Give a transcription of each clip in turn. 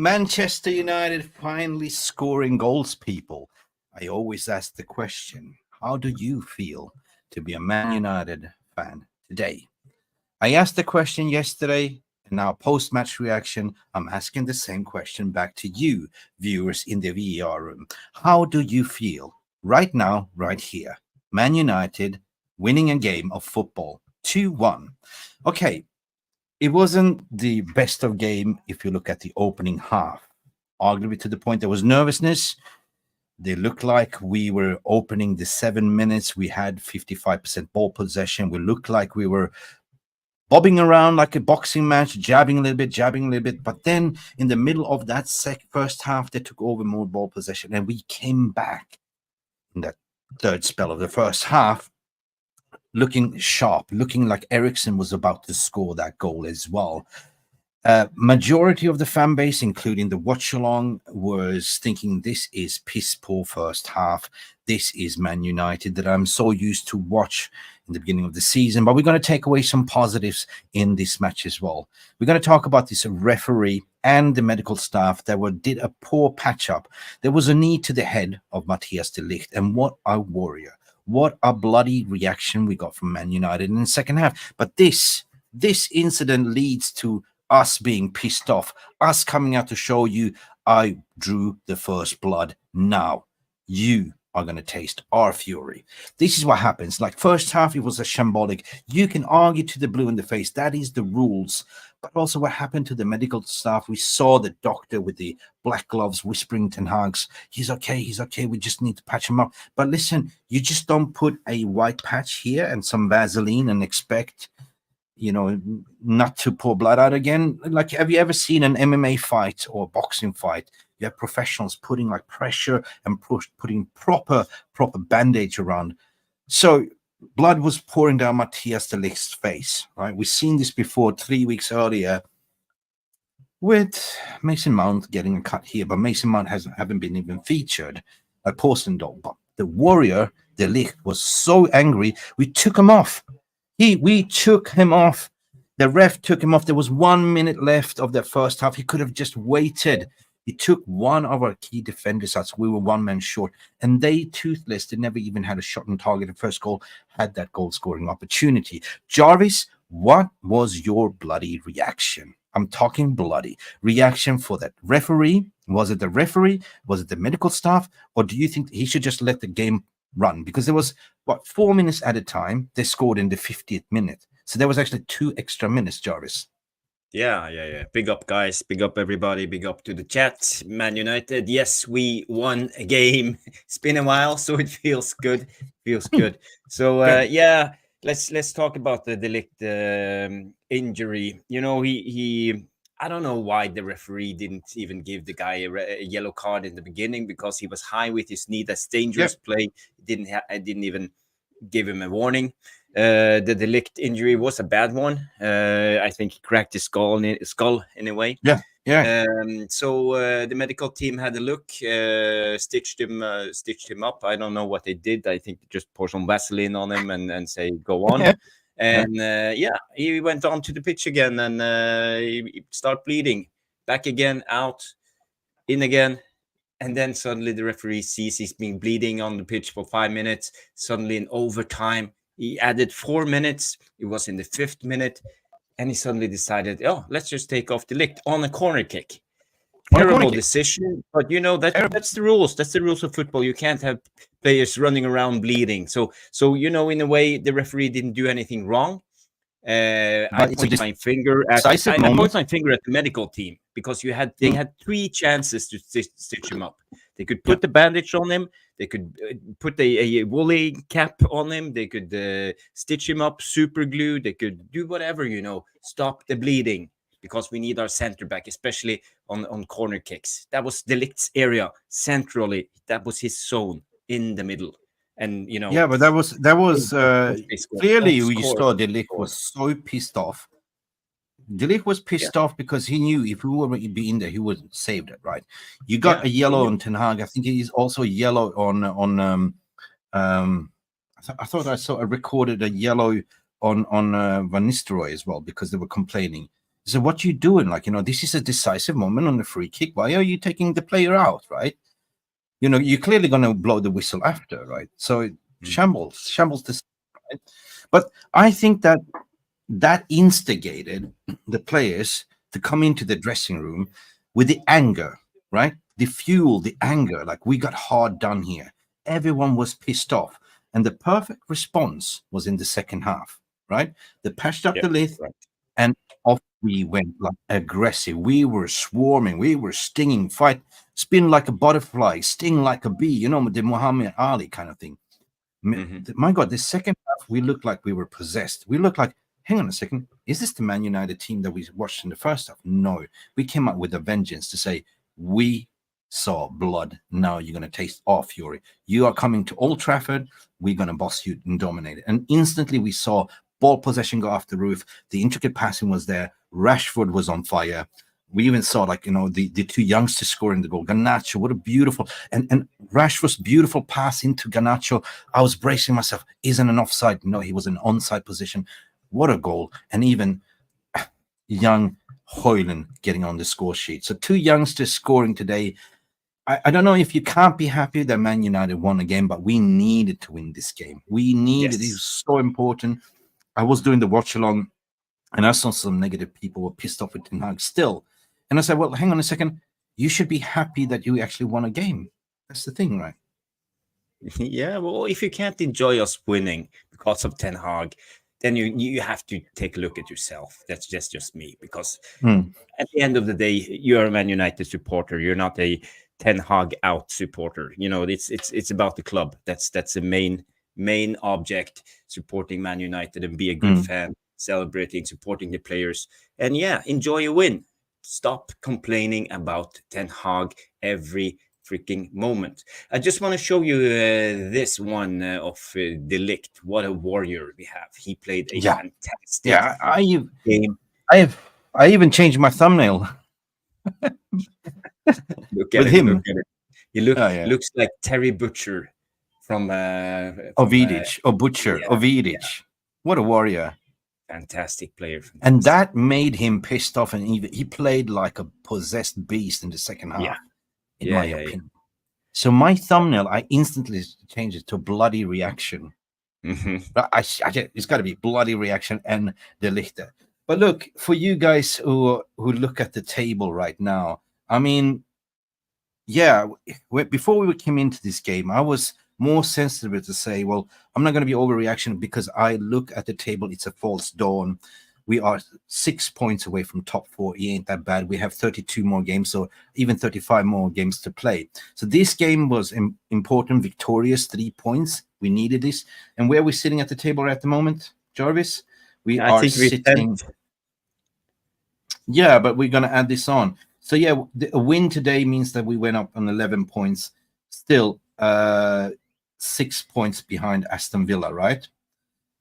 Manchester United finally scoring goals, people. I always ask the question, how do you feel to be a Man United fan today? I asked the question yesterday, and now post-match reaction, I'm asking the same question back to you, viewers in the VAR room. How do you feel right now, right here? Man United winning a game of football 2-1. Okay, it wasn't the best of game if you look at the opening half. Arguably to the point there was nervousness. They looked like we were opening the 7 minutes. We had 55% ball possession. We looked like we were bobbing around like a boxing match, jabbing a little bit. But then in the middle of that first half, they took over more ball possession, and we came back in that third spell of the first half, looking sharp, looking like Eriksen was about to score that goal as well. Majority of the fan base, including the watch along, was thinking this is piss poor first half. This is Man United that I'm so used to watch in the beginning of the season. But we're going to take away some positives in this match as well. We're going to talk about this referee and the medical staff that did a poor patch up. There was a knee to the head of Matthias de Ligt, and what a warrior. What a bloody reaction we got from Man United in the second half. But this incident leads to us being pissed off, us coming out to show you, I drew the first blood. Now you are going to taste our fury. This is what happens. Like first half, it was a shambolic. You can argue to the blue in the face. That is the rules. But also what happened to the medical staff. We saw the doctor with the black gloves whispering Ten Hag's, he's okay. We just need to patch him up. But listen, you just don't put a white patch here and some Vaseline and expect, not to pour blood out again. Like, have you ever seen an MMA fight or boxing fight? You have professionals putting like pressure and putting proper bandage around. So blood was pouring down Matthias de Ligt's face, right? We've seen this before 3 weeks earlier with Mason Mount getting a cut here, but Mason Mount haven't been even featured like Porstendal. But the warrior, de Ligt, was so angry, we took him off. We took him off. The ref took him off. There was 1 minute left of the first half. He could have just waited. He took one of our key defenders out. So we were one man short. And they, toothless, they never even had a shot on target. The first goal had that goal-scoring opportunity. Jarvis, what was your bloody reaction? I'm talking bloody reaction for that referee. Was it the referee? Was it the medical staff? Or do you think he should just let the game run? Because there was 4 minutes at a time. They scored in the 50th minute, so there was actually 2 extra minutes. Jarvis. Yeah. Big up, guys. Big up, everybody. Big up to the chat. Man United. Yes, we won a game. It's been a while, so it feels good. So yeah, let's talk about the de Ligt injury. He I don't know why the referee didn't even give the guy a yellow card in the beginning, because he was high with his knee. That's dangerous play. I didn't even give him a warning. The de Ligt injury was a bad one. I think he cracked his skull in a way. Yeah. So the medical team had a look, stitched him up. I don't know what they did. I think they just pour some Vaseline on him and say go on. And he went on to the pitch again, and he started bleeding. Back again, out, in again. And then suddenly the referee sees he's been bleeding on the pitch for 5 minutes. Suddenly in overtime, he added 4 minutes. It was in the 5th minute. And he suddenly decided, let's just take off de Ligt on a corner kick. Terrible decision, but that's the rules. That's the rules of football. You can't have players running around bleeding. So in a way, the referee didn't do anything wrong. I point my finger at the medical team, because they had 3 chances to stitch him up. They could put the bandage on him. They could put a woolly cap on him. They could stitch him up, super glue. They could do whatever, stop the bleeding, because we need our center back, especially on corner kicks. That was de Ligt's area centrally. That was his zone in the middle. And but that was clearly we saw de Ligt was so pissed off. De Ligt was pissed off because he knew if we were be in there, he would save it, right? You got a yellow on Ten Hag. I think it is also yellow on I thought I recorded a yellow on Van Nistelrooy as well, because they were complaining. So what you doing? Like, this is a decisive moment on the free kick. Why are you taking the player out, right? You're clearly going to blow the whistle after, right? So shambles this, right? But I think that instigated the players to come into the dressing room with the anger, right? The fuel, the anger, like we got hard done here. Everyone was pissed off. And the perfect response was in the second half, right? They patched up Yeah, the Ligt right. and off we went, like aggressive. We were swarming, we were stinging, fight, spin like a butterfly, sting like a bee, the Muhammad Ali kind of thing. My God, the second half, we looked like we were possessed. We looked like, hang on a second, is this the Man United team that we watched in the first half? No, we came out with a vengeance to say, we saw blood. Now you're going to taste our fury. You are coming to Old Trafford. We're going to boss you and dominate it. And instantly we saw ball possession go off the roof. The intricate passing was there. Rashford was on fire. We even saw, like, the two youngsters scoring the goal. Garnacho, what a beautiful, and Rashford's beautiful pass into Garnacho. I was bracing myself. Isn't an offside? No, he was in onside position. What a goal. And even young Hojlund getting on the score sheet. So two youngsters scoring today. I don't know if you can't be happy that Man United won a game, but we needed to win this game. We needed it. Was so important. I was doing the watch along, and I saw some negative people were pissed off with Ten Hag still. And I said, well, hang on a second. You should be happy that you actually won a game. That's the thing, right? Yeah, well, if you can't enjoy us winning because of Ten Hag, then you have to take a look at yourself. That's just me, because at the end of the day, you're a Man United supporter. You're not a Ten Hag out supporter. It's about the club. That's the main object: supporting Man United and be a good fan, celebrating, supporting the players, and enjoy a win. Stop complaining about Ten Hag every freaking moment. I just want to show you this one of the Ligt. What a warrior we have. He played a fantastic game. I even changed my thumbnail. Look at him. Look at it. He looks like Terry Butcher from Vidic. Vidic. Yeah. What a warrior. Fantastic player. Fantastic. And that made him pissed off, and he played like a possessed beast in the second half, in my opinion. So my thumbnail, I instantly changed it to bloody reaction. It's got to be bloody reaction and the Lichter. But look, for you guys who look at the table right now, I mean, before we came into this game, I was more sensitive to say, well, I'm not going to be overreaction because I look at the table, it's a false dawn. We are 6 points away from top 4. It ain't that bad. We have 32 more games, so even 35 more games to play. So this game was important, victorious, 3 points. We needed this. And where are we sitting at the table at the moment, Jarvis? I think we're sitting. Yeah, but we're going to add this on. So, a win today means that we went up on 11 points. Still 6 points behind Aston Villa, right?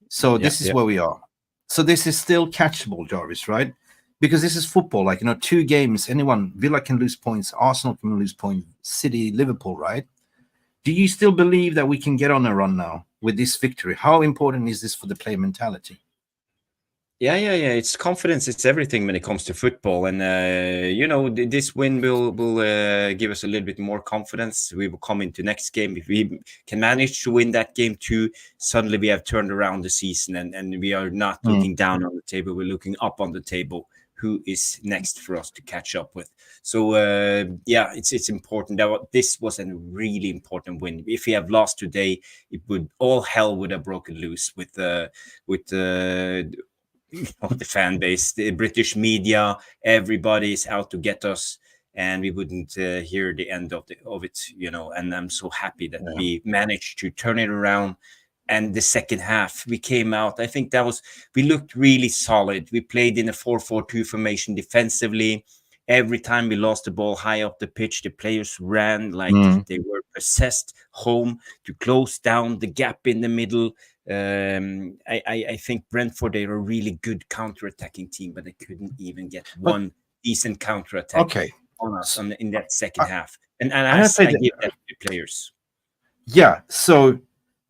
So this is where we are. So this is still catchable, Jarvis, right? Because this is football. Like, 2 games, Villa can lose points, Arsenal can lose points, City, Liverpool, right? Do you still believe that we can get on a run now with this victory? How important is this for the player mentality? Yeah. It's confidence. It's everything when it comes to football. And, this win will give us a little bit more confidence. We will come into next game. If we can manage to win that game too, suddenly we have turned around the season and we are not looking down on the table. We're looking up on the table. Who is next for us to catch up with? So, it's important. This was a really important win. If we have lost today, all hell would have broken loose with the fan base, the British media, everybody is out to get us, and we wouldn't hear the end of it, and I'm so happy that we managed to turn it around. And the second half, we came out, I think we looked really solid. We played in a 4-4-2 formation defensively. Every time we lost the ball high up the pitch, the players ran like they were possessed home to close down the gap in the middle. I think Brentford, they're a really good counter-attacking team, but they couldn't even get one decent counter-attack on us in that second half. And I give that to players. Yeah, so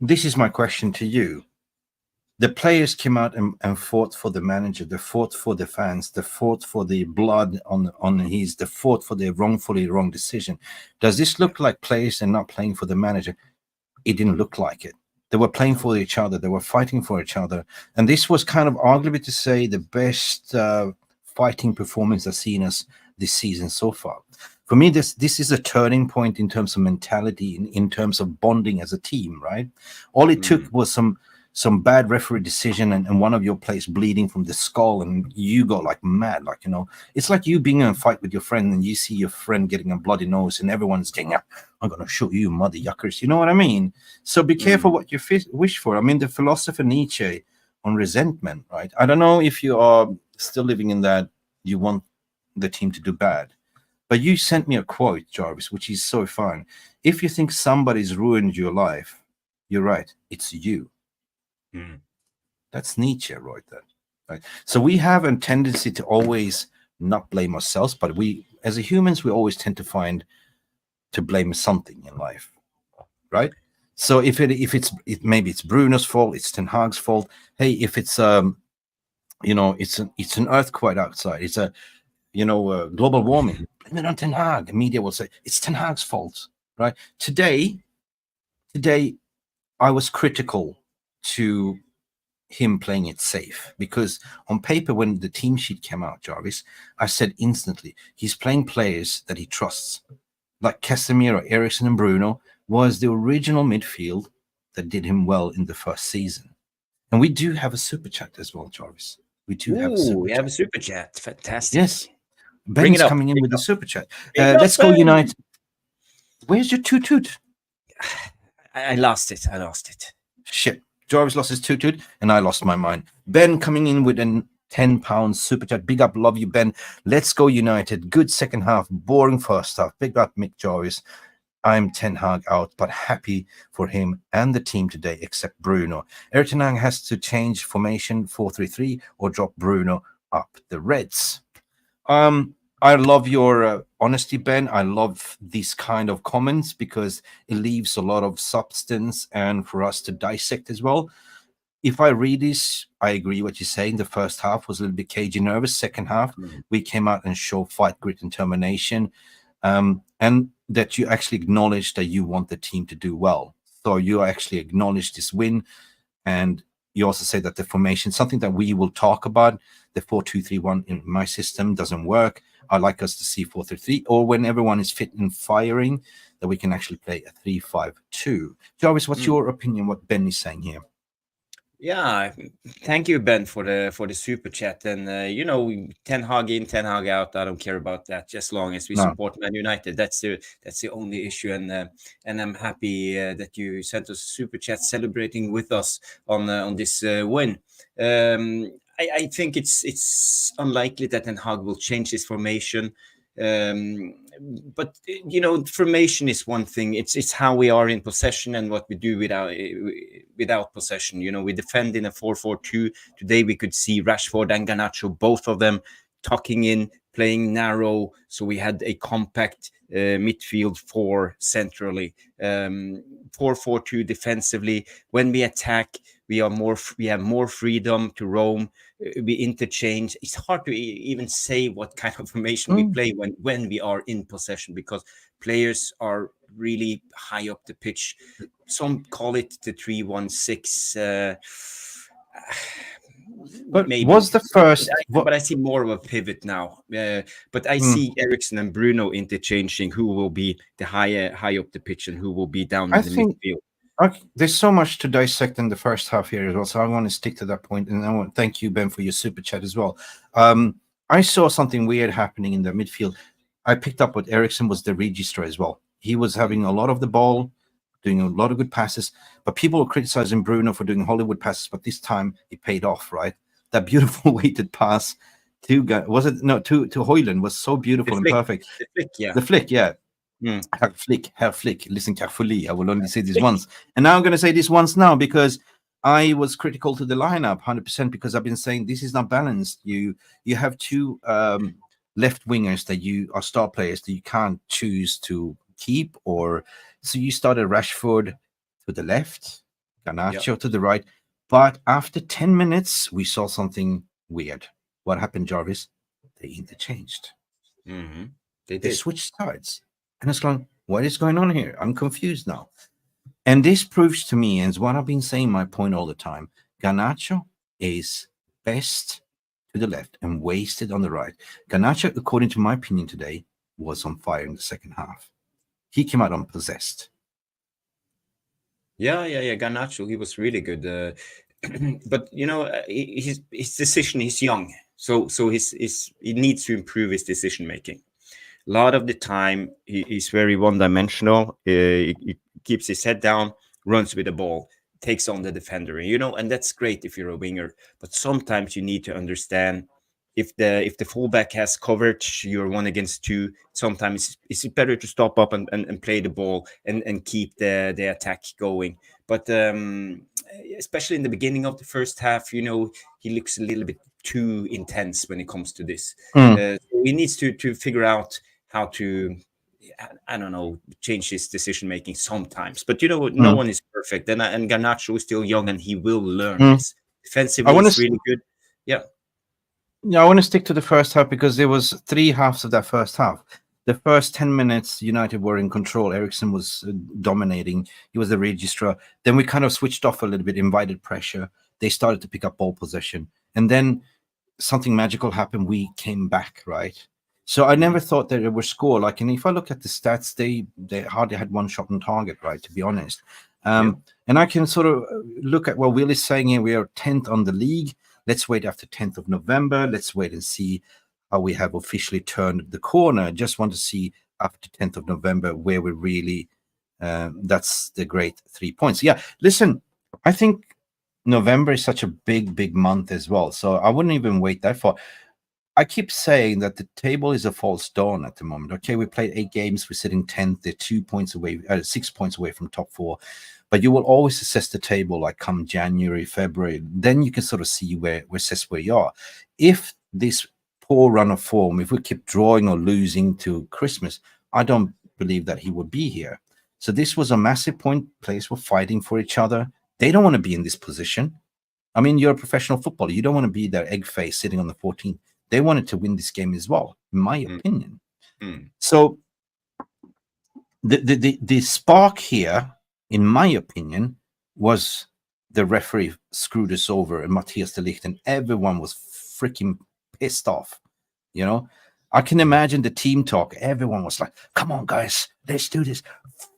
this is my question to you. the players came out and fought for the manager, they fought for the fans, they fought for the blood on his, they fought for the wrongfully wrong decision. Does this look like players and not playing for the manager? It didn't look like it. They were playing for each other, they were fighting for each other, and this was kind of arguably to say the best fighting performance I've seen us this season so far. For me, this is a turning point in terms of mentality, in terms of bonding as a team, right? All it took was some bad referee decision and one of your players bleeding from the skull, and you go like mad, like, you know, it's like you being in a fight with your friend and you see your friend getting a bloody nose and everyone's saying, I'm gonna shoot you, mother yuckers, you know what I mean? So be careful what you wish for. I mean, the philosopher Nietzsche on resentment, right? I don't know if you are still living in that you want the team to do bad, but you sent me a quote, Jarvis, which is so fun. If you think somebody's ruined your life, you're right, it's you. That's Nietzsche right there, right? So we have a tendency to always not blame ourselves, but we, as a humans, we always tend to find to blame something in life, right? So if maybe it's Bruno's fault, it's Ten Hag's fault. Hey, if it's you know, it's an earthquake outside, it's a, you know, global warming, blame it on Ten Hag. The media will say it's Ten Hag's fault, right? Today I was critical to him playing it safe, because on paper, when the team sheet came out, Jarvis, I said instantly he's playing players that he trusts, like Casemiro, Eriksen, and Bruno was the original midfield that did him well in the first season. And we do have a super chat as well, Jarvis. We do have a super we chat. have a super chat. Fantastic. Yes, Ben's coming in with the super chat. Let's go, United. Where's your toot? I lost it. Shit. Jarvis lost his toot, and I lost my mind. Ben coming in with a £10 super chat. Big up, love you, Ben. Let's go, United. Good second half, boring first half. Big up, Mick Jarvis. I'm Ten Hag out, but happy for him and the team today, except Bruno. Erik Ten Hag has to change formation 4-3-3 or drop Bruno up the Reds. I love your honesty, Ben. I love these kind of comments because it leaves a lot of substance and for us to dissect as well. If I read this, I agree what you're saying. The first half was a little bit cagey, nervous. Second half, we came out and showed fight, grit, and determination, and that you actually acknowledge that you want the team to do well. So you actually acknowledge this win, and you also say that the formation, something that we will talk about, the 4-2-3-1 in my system doesn't work. I like us to see 4-3-3, or when everyone is fit and firing, that we can actually play a 3-5-2. Jarvis, what's your opinion? What Ben is saying here? Yeah, thank you, Ben, for the super chat. And you know, Ten Hag in, Ten Hag out. I don't care about that. Just long as we support Man United, that's the only issue. And I'm happy that you sent us a super chat celebrating with us on this win. I think it's unlikely that Ten Hag will change his formation. But you know, formation is one thing. It's how we are in possession and what we do without possession. You know, we defend in a 4-4-2. Today we could see Rashford and Garnacho, both of them tucking in, playing narrow. So we had a compact midfield 4 centrally, 4-4-2 defensively. When we attack, we have more freedom to roam. We interchange. It's hard to even say what kind of formation we play when we are in possession, because players are really high up the pitch. Some call it the 3-1-6. But maybe was the first, but I see more of a pivot now. But I see Eriksen and Bruno interchanging who will be the high up the pitch and who will be down in the midfield. Okay, there's so much to dissect in the first half here as well, so I want to stick to that point. And I want to thank you, Ben, for your super chat as well. I saw something weird happening in the midfield. I picked up what Eriksen was the registrar as well. He was having a lot of the ball, doing a lot of good passes, but people were criticizing Bruno for doing Hollywood passes, but this time it paid off, right? That beautiful weighted pass to Hojlund was so beautiful and perfect. The flick, yeah. Herr Flick, listen carefully. I will only say this once. And now I'm going to say this once now, because I was critical to the lineup 100%, because I've been saying this is not balanced. You have two left wingers that you are star players that you can't choose to keep, or so you started Rashford to the left, Garnacho to the right. But after 10 minutes, we saw something weird. What happened, Jarvis? They interchanged. Mm-hmm. They did. switched sides. And it's like, what is going on here? I'm confused now. And this proves to me, and it's what I've been saying my point all the time, Garnacho is best to the left and wasted on the right. Garnacho, according to my opinion today, was on fire in the second half. He came out unpossessed. Yeah. Garnacho, he was really good. But you know, his decision. He's young, so he needs to improve his decision making. A lot of the time, he's very one-dimensional. He keeps his head down, runs with the ball, takes on the defender. You know, and that's great if you're a winger. But sometimes you need to understand if the fullback has coverage, you're 1 against 2. Sometimes it's better to stop up and play the ball and keep the attack going. But especially in the beginning of the first half, you know, he looks a little bit too intense when it comes to this. So he needs to figure out how to, I don't know, change his decision making sometimes. But you know, no one is perfect, and Garnacho is still young, and he will learn this. Defensively, he's really good. Yeah. Yeah, I want to stick to the first half because there was 3 halves of that first half. The first 10 minutes, United were in control. Ericsson was dominating. He was the registrar. Then we kind of switched off a little bit, invited pressure. They started to pick up ball possession. And then something magical happened. We came back, right? So I never thought that it would score. Like, and if I look at the stats, they hardly had one shot on target, right, to be honest. And I can sort of look at what Will is saying here. We are 10th on the league. Let's wait after 10th of November. Let's wait and see how we have officially turned the corner. Just want to see after 10th of November where we really, that's the great 3 points. Yeah, listen, I think November is such a big month as well. So I wouldn't even wait that far. I keep saying that the table is a false dawn at the moment. Okay, we played 8 games. We're sitting 10th. They're 2 points away, 6 points away from top 4. But you will always assess the table like come January, February. Then you can sort of see where you are. If this poor run of form, if we keep drawing or losing to Christmas, I don't believe that he would be here. So this was a massive point. Players were fighting for each other. They don't want to be in this position. I mean, you're a professional footballer. You don't want to be there egg face sitting on the 14th. They wanted to win this game as well, in my opinion. So the spark here, in my opinion, was the referee screwed us over and Matthias de Ligt, and everyone was freaking pissed off. You know, I can imagine the team talk. Everyone was like, come on, guys, let's do this.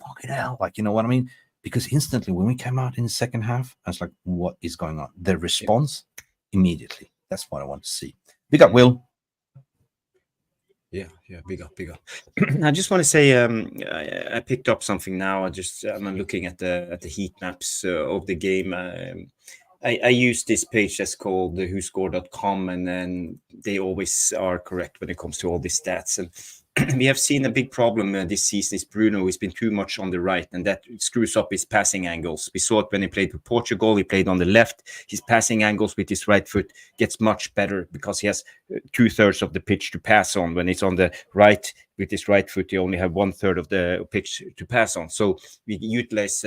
Fucking hell. Like, you know what I mean? Because instantly when we came out in the second half, I was like, what is going on? The response immediately. That's what I want to see. Big up, Will. Yeah, big up. I just want to say, I picked up something now. I'm looking at the heat maps of the game. I use this page that's called whoscore.com, and then they always are correct when it comes to all these stats. And we have seen a big problem this season is Bruno has been too much on the right, and that screws up his passing angles. We saw it when he played for Portugal. He played on the left. His passing angles with his right foot gets much better because he has 2/3 of the pitch to pass on. When it's on the right with his right foot, he only have 1/3 of the pitch to pass on. So we utilize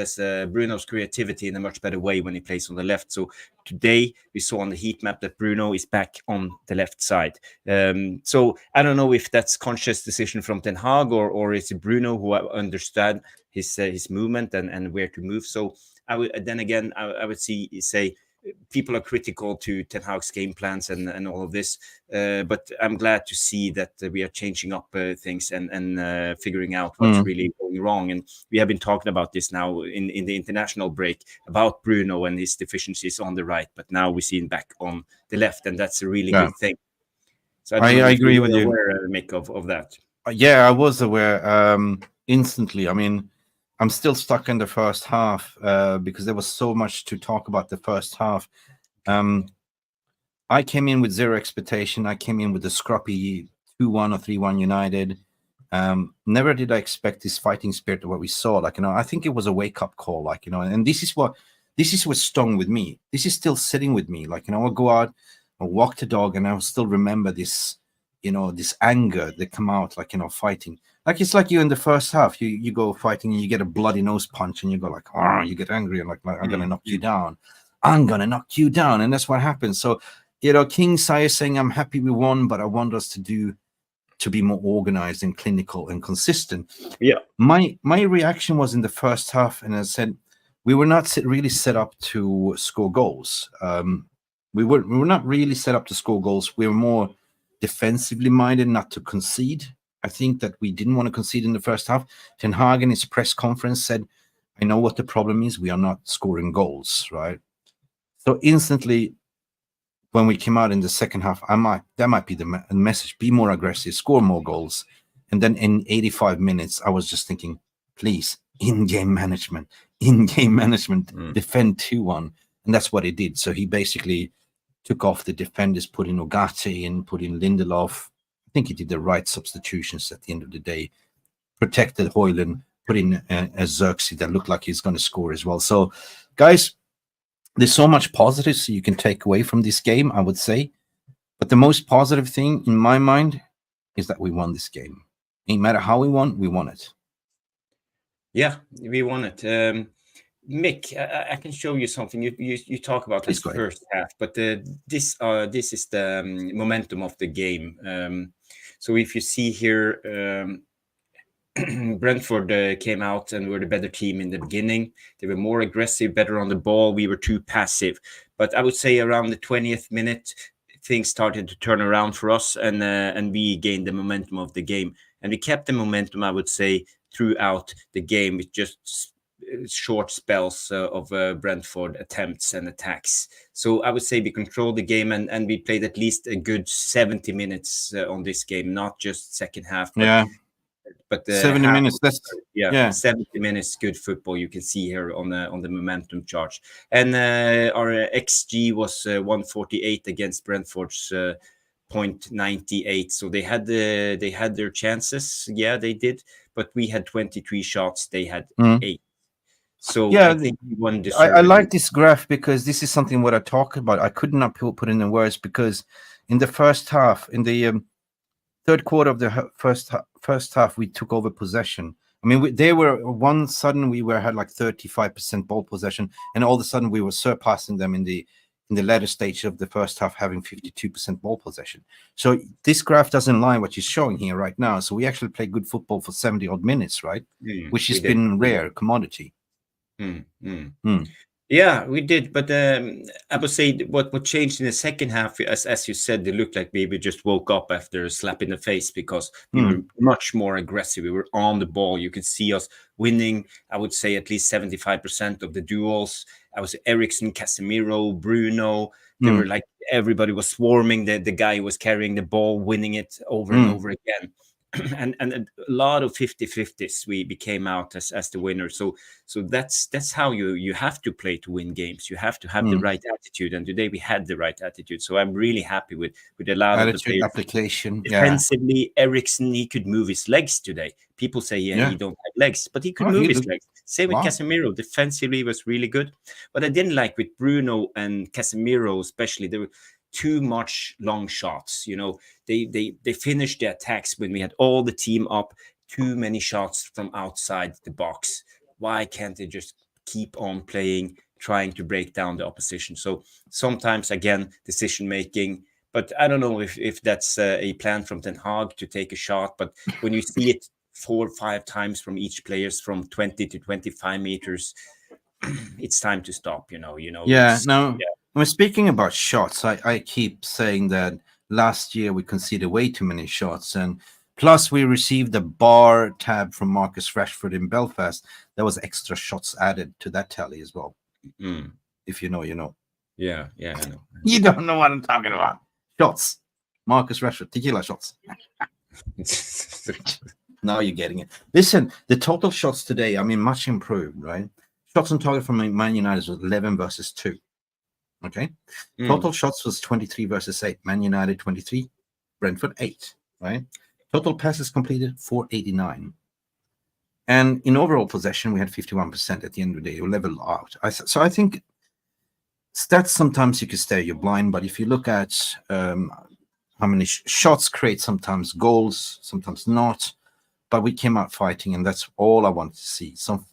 Bruno's creativity in a much better way when he plays on the left. So today we saw on the heat map that Bruno is back on the left side. So I don't know if that's conscious decision from Ten Hag or is it Bruno who understand his movement and where to move. So I would say people are critical to Ten Hag's game plans and all of this, but I'm glad to see that we are changing up things and figuring out what's really going wrong. And we have been talking about this now in the international break about Bruno and his deficiencies on the right, but now we see him back on the left, and that's a really good thing. So I agree with you. Mick, of that. Yeah, I was aware instantly. I mean, I'm still stuck in the first half because there was so much to talk about the first half. I came in with zero expectation. I came in with a scrappy 2-1 or 3-1 United. Never did I expect this fighting spirit of what we saw. Like, you know, I think it was a wake-up call, like, you know, and this is what stung with me. This is still sitting with me. Like, you know, I'll go out, I'll walk the dog, and I'll still remember this, you know, this anger that come out, like, you know, fighting. Like, it's like you in the first half, you go fighting and you get a bloody nose punch and you go like, oh, you get angry and like I'm going to knock you down. I'm gonna knock you down, and that's what happened. So, King Sire saying, "I'm happy we won, but I want us to be more organized and clinical and consistent." Yeah. My reaction was in the first half, and I said we were not really set up to score goals. We were not really set up to score goals. We were more defensively minded, not to concede. I think that we didn't want to concede in the first half. Ten Hag in his press conference said, "I know what the problem is. We are not scoring goals," right? So instantly, when we came out in the second half, that might be the message: be more aggressive, score more goals. And then in 85 minutes, I was just thinking, please, in-game management, defend 2-1. And that's what he did. So he basically took off the defenders, put in Ogate and put in Lindelof. I think he did the right substitutions at the end of the day. Protected Hojlund, put in a Xerxes that looked like he's going to score as well. So, guys, there's so much positives you can take away from this game, I would say. But the most positive thing in my mind is that we won this game. No matter how we won it. Yeah, we won it. Mick, I can show you something. You talk about this first half, but this is the momentum of the game. So if you see here, Brentford came out and were the better team in the beginning. They were more aggressive, better on the ball. We were too passive. But I would say around the 20th minute, things started to turn around for us, and we gained the momentum of the game. And we kept the momentum, I would say, throughout the game with just short spells of Brentford attempts and attacks. So I would say we controlled the game, and we played at least a good 70 minutes on this game, not just second half. But 70 minutes. That's 70 minutes good football. You can see here on the momentum chart. And our XG was 148 against Brentford's 0.98. So they had their chances. Yeah, they did. But we had 23 shots. They had 8. So yeah, I think we won this. I like this graph because this is something what I talk about. I could not put in the words because in the first half, in the third quarter of the first half, we took over possession. I mean, we had like 35% ball possession, and all of a sudden we were surpassing them in the latter stage of the first half, having 52% ball possession. So this graph doesn't lie what you're showing here right now. So we actually played good football for 70 odd minutes, right? Which has been rare commodity. Yeah, we did, but I would say what changed in the second half, as you said, it looked like we just woke up after a slap in the face because we were much more aggressive. We were on the ball. You could see us winning, I would say, at least 75% of the duels. I was Eriksen, Casemiro, Bruno. They were like, everybody was swarming the guy who was carrying the ball, winning it over and over again. And a lot of 50-50s we came out as the winner. So that's how you have to play to win games. You have to have the right attitude, and today we had the right attitude. So I'm really happy with a lot of the players. Application. Defensively, Eriksen, he could move his legs today. People say he don't have legs, but he could move his legs. Same with Casemiro. Defensively was really good. What I didn't like with Bruno and Casemiro, especially, they were too much long shots. They finished the attacks when we had all the team up. Too many shots from outside the box. Why can't they just keep on playing, trying to break down the opposition? So sometimes, again, decision making. But I don't know if that's a plan from Ten Hag to take a shot. But when you see it 4 or 5 times from each players from 20 to 25 meters, it's time to stop. When speaking about shots, I keep saying that last year we conceded way too many shots, and plus we received a bar tab from Marcus Rashford in Belfast. There was extra shots added to that tally as well. If you know, you know. Yeah, I know. You don't know what I'm talking about. Shots. Marcus Rashford, tequila shots. Now you're getting it. Listen, the total shots today, much improved, right? Shots on target from Man United was 11 versus 2. Okay. Total shots was 23 versus 8. Man United 23, Brentford 8. Right. Total passes completed 489. And in overall possession, we had 51% at the end of the day. We leveled out. So I think stats sometimes you can stare you're blind, but if you look at how many shots create sometimes goals, sometimes not. But we came out fighting, and that's all I want to see. Some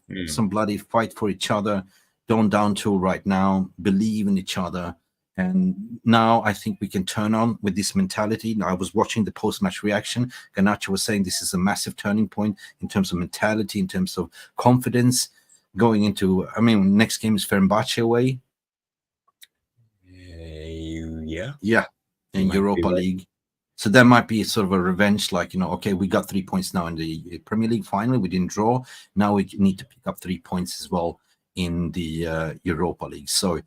bloody fight for each other. don't down tool right now, believe in each other. And now I think we can turn on with this mentality. Now, I was watching the post-match reaction. Garnacho was saying this is a massive turning point in terms of mentality, in terms of confidence going into, I mean, next game is Fenerbahce away. Yeah. Yeah, in Europa League. So there might be sort of a revenge, like, okay, we got 3 points now in the Premier League finally. We didn't draw. Now we need to pick up 3 points as well in the Europa League. So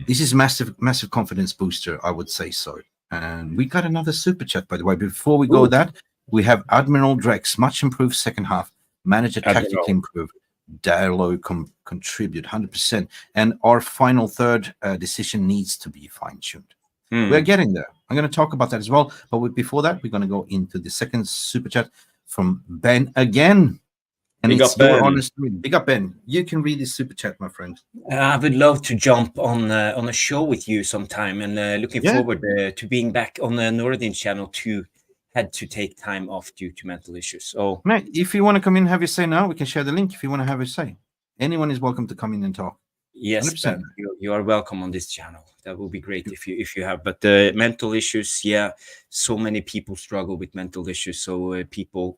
this is massive confidence booster, I would say so. And we got another super chat, by the way. Before we go that, we have Admiral Drex, much improved second half, manager tactically improved. Darlow contribute 100%. And our final third decision needs to be fine-tuned. We're getting there. I'm going to talk about that as well. But before that, we're going to go into the second super chat from Ben again. And Big it's up, your Ben. honest read. Big up, Ben. You can read this super chat, my friend. I would love to jump on a show with you sometime, and looking forward to being back on the Northern channel too. Had to take time off due to mental issues. So, mate, if you want to come in, have your say now. We can share the link if you want to have your say. Anyone is welcome to come in and talk. Yes, 100%. Ben, you are welcome on this channel. That will be great if you have. But mental issues, so many people struggle with mental issues. So people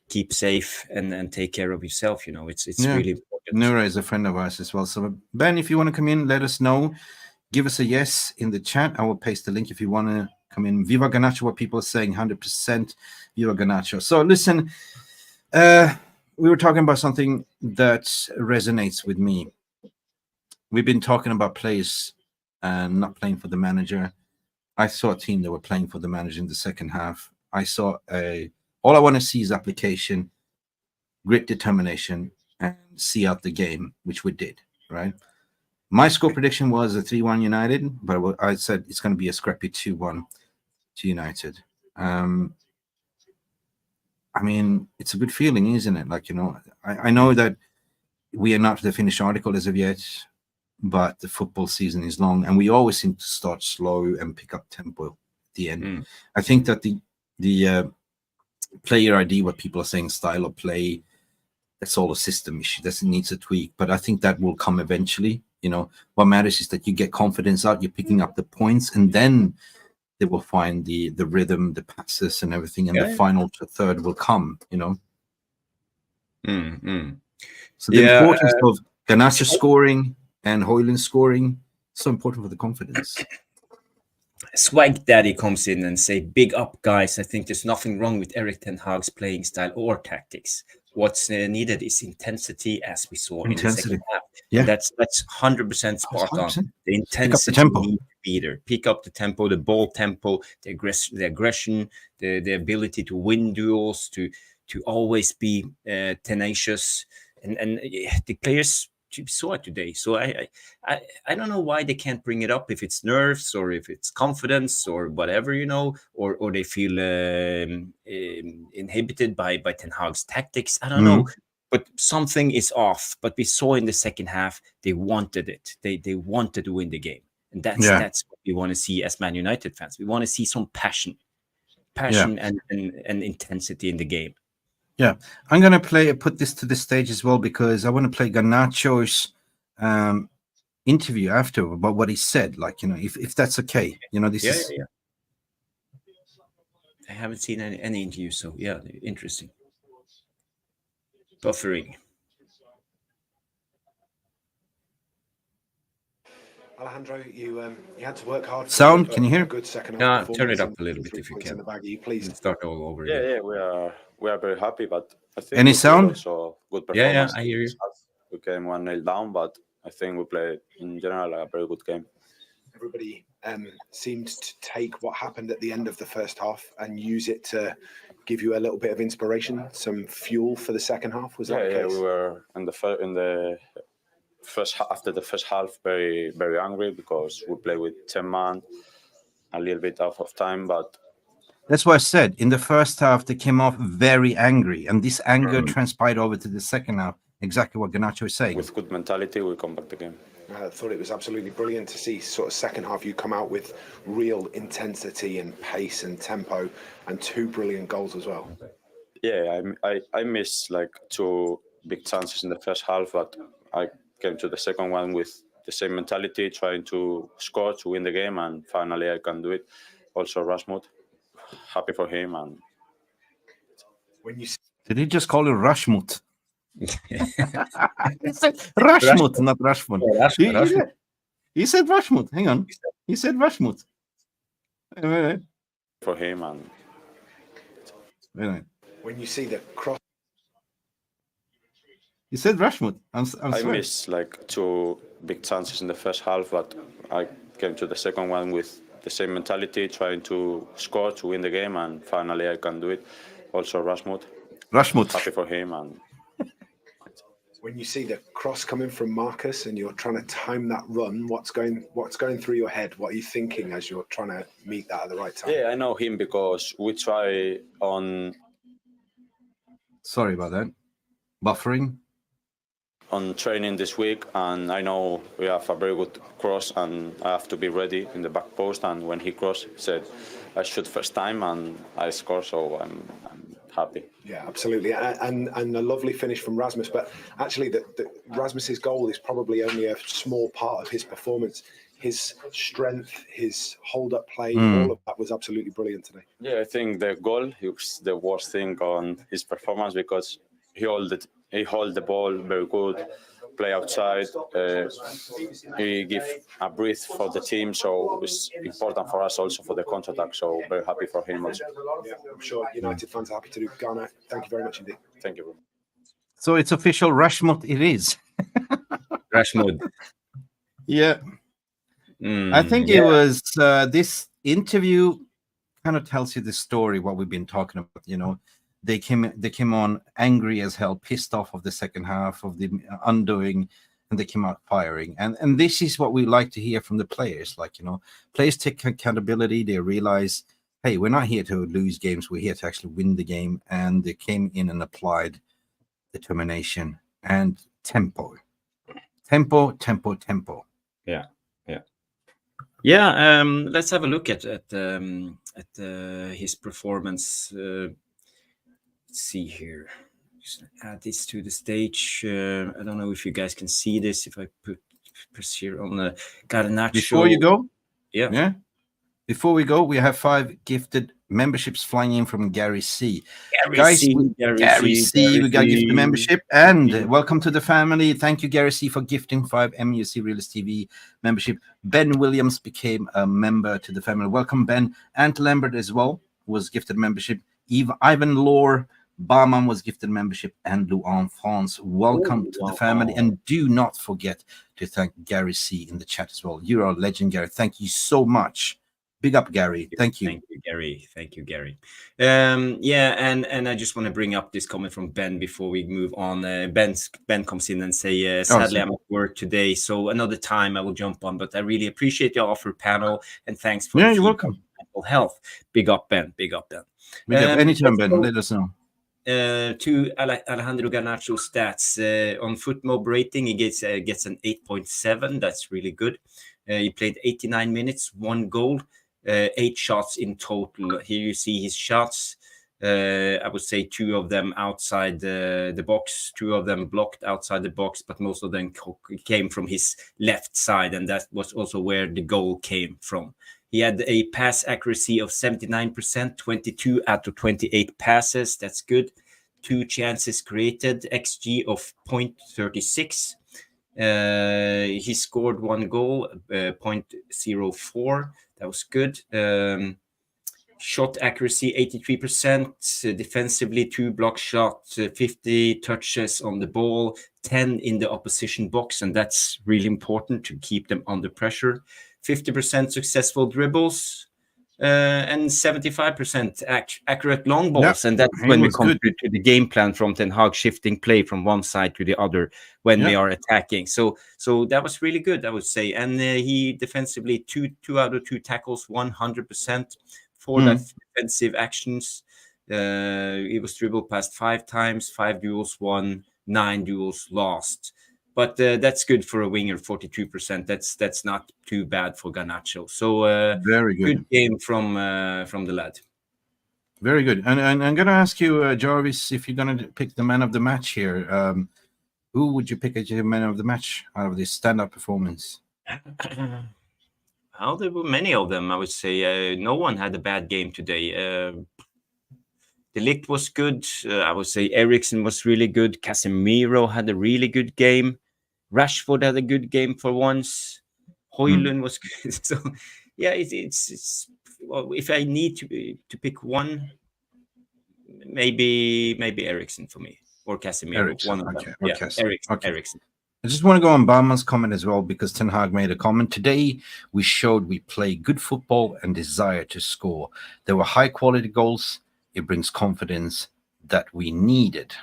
keep safe and take care of yourself. It's really important. Nura is a friend of ours as well. So Ben, if you want to come in, let us know. Give us a yes in the chat. I will paste the link if you want to come in. Viva Garnacho, what people are saying, 100% Viva Garnacho. So listen, we were talking about something that resonates with me. We've been talking about players and not playing for the manager. I saw a team that were playing for the manager in the second half. I saw all I want to see is application, grit, determination, and see out the game, which we did, right? My score prediction was a 3-1 United, but I said it's going to be a scrappy 2-1 to United. I mean, it's a good feeling, isn't it? Like, I know that we are not the finished article as of yet, but the football season is long, and we always seem to start slow and pick up tempo at the end. I think that the player ID, what people are saying, style of play, that's all a system issue. That needs a tweak, but I think that will come eventually. What matters is that you get confidence out, you're picking up the points, and then they will find the rhythm, the passes, and everything, and the final to third will come. So the importance of Garnacho scoring and Hojlund scoring, so important for the confidence. Swag Daddy comes in and say, big up, guys. I think there's nothing wrong with Erik ten Hag's playing style or tactics. What's needed is intensity, as we saw in the second half. Yeah, and that's 100% spot 100%. On. The intensity needs to be there. Pick up the tempo, the ball tempo, the aggression, the ability to win duels, to always be tenacious, and the players saw it today. So I don't know why they can't bring it up, if it's nerves or if it's confidence or whatever, or they feel inhibited by Ten Hag's tactics. I don't know, but something is off. But we saw in the second half they wanted it. They wanted to win the game, and that's what we want to see as Man United fans. We want to see some passion and intensity in the game. Yeah, I'm going to put this to the stage as well, because I want to play Garnacho's interview after about what he said. Like, if that's okay. This is. Yeah. I haven't seen any interview, so yeah, interesting. Buffering. Alejandro, you had to work hard. Sound? Can you hear? Good second half. Turn it up a little bit if you can. Please start all over. Yeah, we are very happy, but I think any sound? Also good performance. Yeah, I hear you. We came 1-0 down, but I think we played in general a very good game. Everybody seemed to take what happened at the end of the first half and use it to give you a little bit of inspiration, some fuel for the second half. Was that the case? Yeah, we were in the first after the first half very, very angry because we played with 10 man, a little bit out of time, but that's what I said. In the first half, they came off very angry, and this anger transpired over to the second half. Exactly what Garnacho is saying. With good mentality, we come back the game. I thought it was absolutely brilliant to see sort of second half you come out with real intensity and pace and tempo, and 2 brilliant goals as well. Yeah, I missed like 2 big chances in the first half, but I came to the second one with the same mentality, trying to score to win the game, and finally I can do it. Also, Rasmus, happy for him. And When you Did he just call it Rashmut? He said Rashmut, not Rashmut. He said Rashmut. Hang on. He said Rashmut. for him, and when you see the cross, he said Rashmut. I missed like 2 big chances in the first half, but I came to the second one with the same mentality, trying to score to win the game, and finally I can do it. Also, Rasmus, happy for him. And when you see the cross coming from Marcus and you're trying to time that run, what's going through your head? What are you thinking as you're trying to meet that at the right time? yeah, I know him because we try on Sorry about that. Buffering. on training this week, and I know we have a very good cross, and I have to be ready in the back post. And when he crossed, he said I shoot first time, and I score, so I'm happy. Yeah, absolutely, and a lovely finish from Rasmus. But actually, the Rasmus's goal is probably only a small part of his performance. His strength, his hold-up play, all of that was absolutely brilliant today. Yeah, I think the goal was the worst thing on his performance because he hold the ball very good, play outside. He give a breath for the team, so it's important for us also for the counter-attack. So very happy for him also. Yeah, I'm sure United fans are happy to do. Garnacho, thank you very much indeed. Thank you. So it's official. Rashmut it is. Rashmud. Yeah. I think it was this interview kind of tells you the story, what we've been talking about. They came on angry as hell, pissed off of the second half of the undoing, and they came out firing. And this is what we like to hear from the players. Players take accountability. They realize, hey, we're not here to lose games. We're here to actually win the game. And they came in and applied determination and tempo. Tempo. Yeah. Let's have a look at his performance. Let's see here. Just add this to the stage. I don't know if you guys can see this. If I press here on the Garnacho. Before you go, yeah. Before we go, we have 5 gifted memberships flying in from Gary C. Gary C, we got gifted membership, and welcome to the family. Thank you, Gary C, for gifting 5 MUC Realist TV membership. Ben Williams became a member to the family. Welcome, Ben. Ant Lambert as well was gifted membership. Ivan Lore Barman was gifted membership, and Luan France. Welcome to the family, and do not forget to thank Gary C in the chat as well. You're a legend, Gary. Thank you so much. Big up, Gary. Thank you. Thank you, Gary. And I just want to bring up this comment from Ben before we move on. Ben comes in and say, sadly, I'm at work today, so another time I will jump on, but I really appreciate your offer panel, and thanks for you're welcome. Mental health. Big up, Ben. Anytime, Ben. Let us know. To Alejandro Garnacho stats on FootMob rating, he gets an 8.7. That's really good. He played 89 minutes, 1 goal, 8 shots in total. Here you see his shots. I would say 2 of them outside the box, 2 of them blocked outside the box, but most of them came from his left side, and that was also where the goal came from. He had a pass accuracy of 79%, 22 out of 28 passes. That's good. 2 chances created, XG of 0.36. He scored 1 goal, 0.04. That was good. Shot accuracy 83%. Defensively, 2 block shots, 50 touches on the ball, 10 in the opposition box, and that's really important to keep them under pressure. 50% successful dribbles, and 75% accurate long balls. And that's when we come to the game plan from Ten Hag, shifting play from one side to the other when we are attacking. So that was really good, I would say. And he defensively, 2 out of 2 tackles, 100%. 4 defensive actions. He was dribbled past 5 times, 5 duels won, 9 duels lost. But that's good for a winger, 42%. That's not too bad for Garnacho. So very good game from the lad. Very good. And I'm going to ask you, Jarvis, if you're going to pick the man of the match here. Who would you pick as your man of the match out of this stand-up performance? Well, there were many of them, I would say. No one had a bad game today. The Ligt was good. I would say Eriksen was really good. Casemiro had a really good game. Rashford had a good game for once. Hojlund was good. So, yeah, it's well, if I need to pick one, maybe Eriksen for me, or Casemiro. Eriksen, One of okay, them. Yeah, okay, okay. Eriksen. I just want to go on Bauman's comment as well, because Ten Hag made a comment. Today, we showed we play good football and desire to score. There were high-quality goals. It brings confidence that we needed.